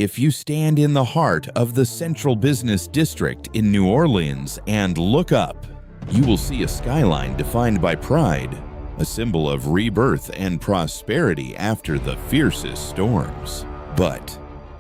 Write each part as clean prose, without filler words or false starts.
If you stand in the heart of the central business district in New Orleans and look up, you will see a skyline defined by pride, a symbol of rebirth and prosperity after the fiercest storms. But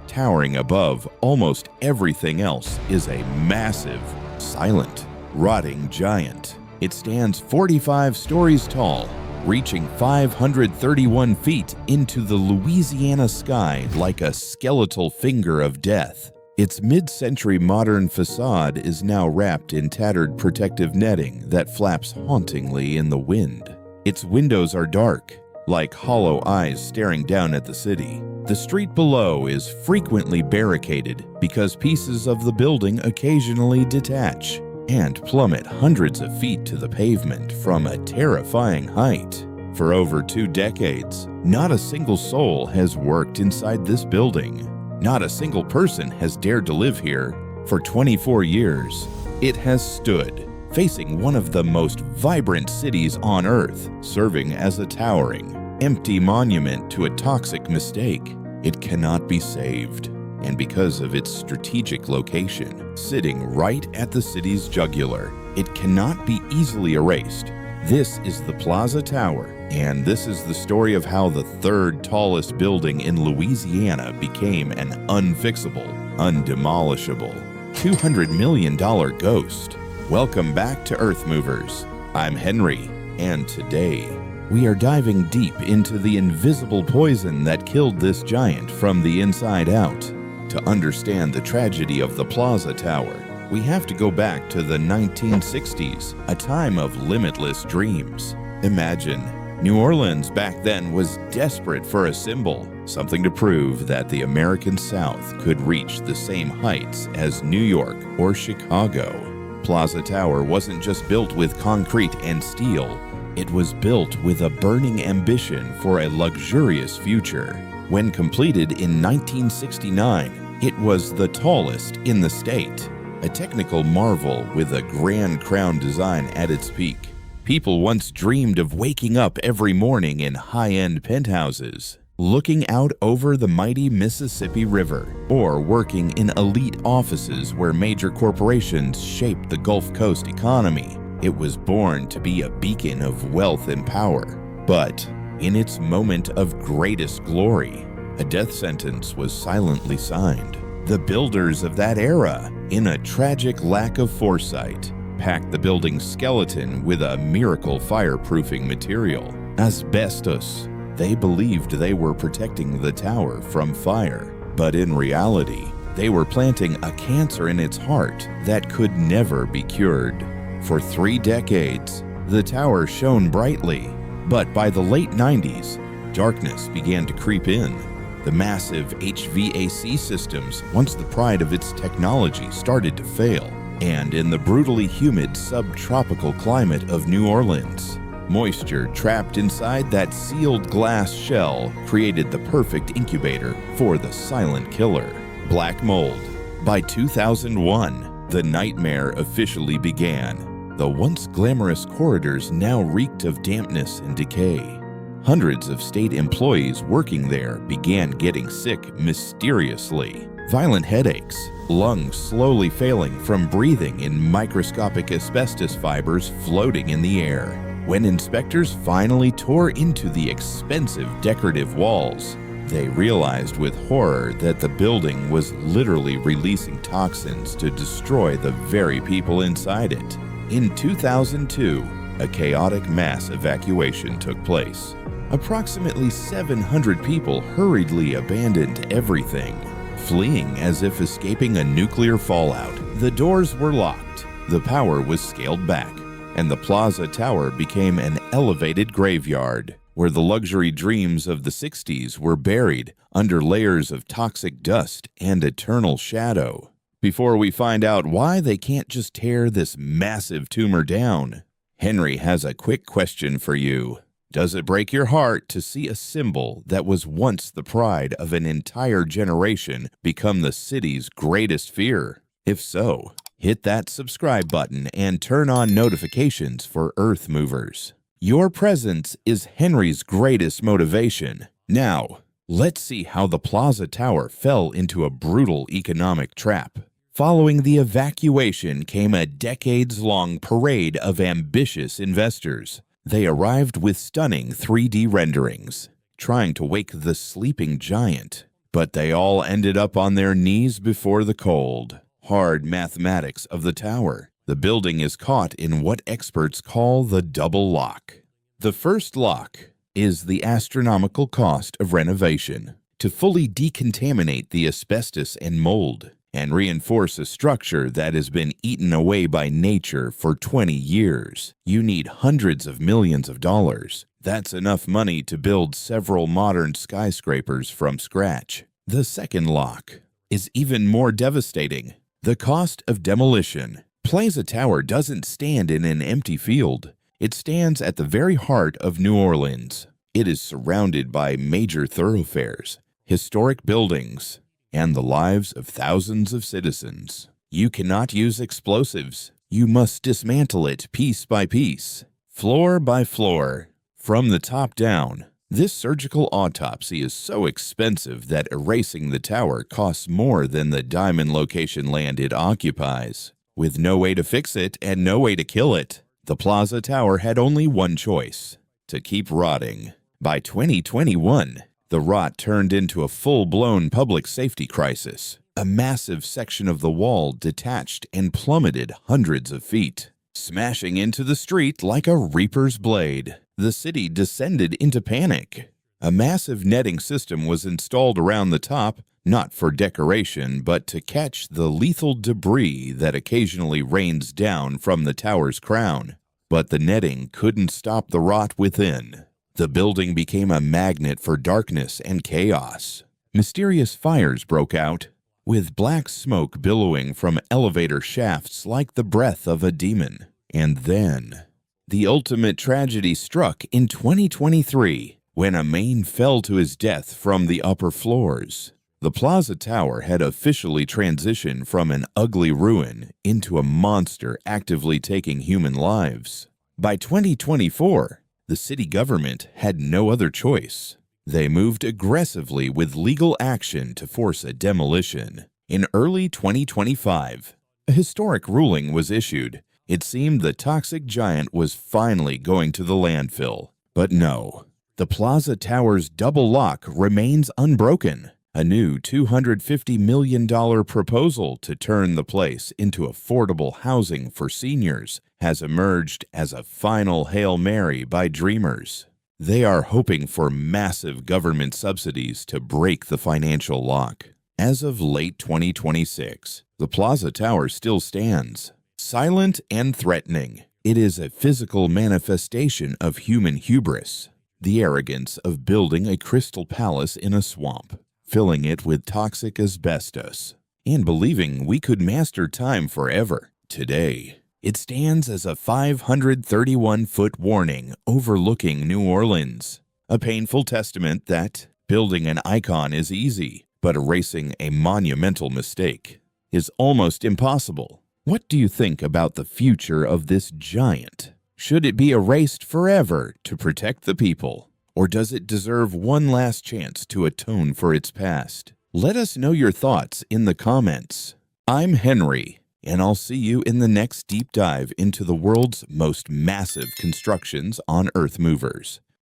towering above almost everything else is a massive, silent, rotting giant. It stands 45 stories tall, reaching 531 feet into the Louisiana sky like a skeletal finger of death. Its mid-century modern facade is now wrapped in tattered protective netting that flaps hauntingly in the wind. Its windows are dark, like hollow eyes staring down at the city. The street below is frequently barricaded because pieces of the building occasionally detach and plummet hundreds of feet to the pavement from a terrifying height. For over 2 decades, not a single soul has worked inside this building. Not a single person has dared to live here. For 24 years, it has stood, facing one of the most vibrant cities on Earth, serving as a towering, empty monument to a toxic mistake. It cannot be saved. And because of its strategic location, sitting right at the city's jugular, it cannot be easily erased. This is the Plaza Tower, and this is the story of how the 3rd tallest building in Louisiana became an unfixable, undemolishable, $200 million ghost. Welcome back to Earth Movers. I'm Henry, and today we are diving deep into the invisible poison that killed this giant from the inside out. To understand the tragedy of the Plaza Tower, we have to go back to the 1960s, a time of limitless dreams. Imagine, New Orleans back then was desperate for a symbol, something to prove that the American South could reach the same heights as New York or Chicago. Plaza Tower wasn't just built with concrete and steel, it was built with a burning ambition for a luxurious future. When completed in 1969, it was the tallest in the state, a technical marvel with a grand crown design at its peak. People once dreamed of waking up every morning in high-end penthouses, looking out over the mighty Mississippi River, or working in elite offices where major corporations shaped the Gulf Coast economy. It was born to be a beacon of wealth and power. But in its moment of greatest glory, a death sentence was silently signed. The builders of that era, in a tragic lack of foresight, packed the building's skeleton with a miracle fireproofing material, asbestos. They believed they were protecting the tower from fire, but in reality, they were planting a cancer in its heart that could never be cured. For 3 decades, the tower shone brightly, but by the late 90s, darkness began to creep in. The massive HVAC systems, once the pride of its technology, started to fail. And in the brutally humid subtropical climate of New Orleans, moisture trapped inside that sealed glass shell created the perfect incubator for the silent killer, black mold. By 2001, the nightmare officially began. The once glamorous corridors now reeked of dampness and decay. Hundreds of state employees working there began getting sick mysteriously. Violent headaches, lungs slowly failing from breathing in microscopic asbestos fibers floating in the air. When inspectors finally tore into the expensive decorative walls, they realized with horror that the building was literally releasing toxins to destroy the very people inside it. In 2002, a chaotic mass evacuation took place. Approximately 700 people hurriedly abandoned everything, fleeing as if escaping a nuclear fallout. The doors were locked, the power was scaled back, and the Plaza Tower became an elevated graveyard, where the luxury dreams of the 60s were buried under layers of toxic dust and eternal shadow. Before we find out why they can't just tear this massive tumor down, Henry has a quick question for you. Does it break your heart to see a symbol that was once the pride of an entire generation become the city's greatest fear? If so, hit that subscribe button and turn on notifications for Earth Movers. Your presence is Henry's greatest motivation. Now, Let's see how the Plaza Tower fell into a brutal economic trap. Following the evacuation came a decades-long parade of ambitious investors. They arrived with stunning 3D renderings, trying to wake the sleeping giant. But they all ended up on their knees before the cold, hard mathematics of the tower. The building is caught in what experts call the double lock. The first lock is the astronomical cost of renovation. To fully decontaminate the asbestos and mold and reinforce a structure that has been eaten away by nature for 20 years, you need hundreds of millions of dollars. That's enough money to build several modern skyscrapers from scratch. The second lock is even more devastating: the cost of demolition. Plaza Tower doesn't stand in an empty field. It stands at the very heart of New Orleans. It is surrounded by major thoroughfares, historic buildings, and the lives of thousands of citizens. You cannot use explosives. You must dismantle it piece by piece, floor by floor, from the top down. This surgical autopsy is so expensive that erasing the tower costs more than the diamond location land it occupies. With no way to fix it and no way to kill it, the Plaza Tower had only one choice: to keep rotting. By 2021, the rot turned into a full-blown public safety crisis. A massive section of the wall detached and plummeted hundreds of feet, smashing into the street like a reaper's blade. The city descended into panic. A massive netting system was installed around the top, not for decoration, but to catch the lethal debris that occasionally rains down from the tower's crown. But the netting couldn't stop the rot within. The building became a magnet for darkness and chaos. Mysterious fires broke out, with black smoke billowing from elevator shafts like the breath of a demon. And then, the ultimate tragedy struck in 2023, when a man fell to his death from the upper floors. The Plaza Tower had officially transitioned from an ugly ruin into a monster actively taking human lives. By 2024, the city government had no other choice. They moved aggressively with legal action to force a demolition. In early 2025, a historic ruling was issued. It seemed the toxic giant was finally going to the landfill. But no, the Plaza Tower's double lock remains unbroken. A new $250 million proposal to turn the place into affordable housing for seniors has emerged as a final Hail Mary by dreamers. They are hoping for massive government subsidies to break the financial lock. As of late 2026, the Plaza Tower still stands, silent and threatening. It is a physical manifestation of human hubris, the arrogance of building a crystal palace in a swamp, filling it with toxic asbestos, and believing we could master time forever. Today, it stands as a 531-foot warning overlooking New Orleans, a painful testament that building an icon is easy, but erasing a monumental mistake is almost impossible. What do you think about the future of this giant? Should it be erased forever to protect the people? Or does it deserve one last chance to atone for its past? Let us know your thoughts in the comments. I'm Henry, and I'll see you in the next deep dive into the world's most massive constructions on Earth movers.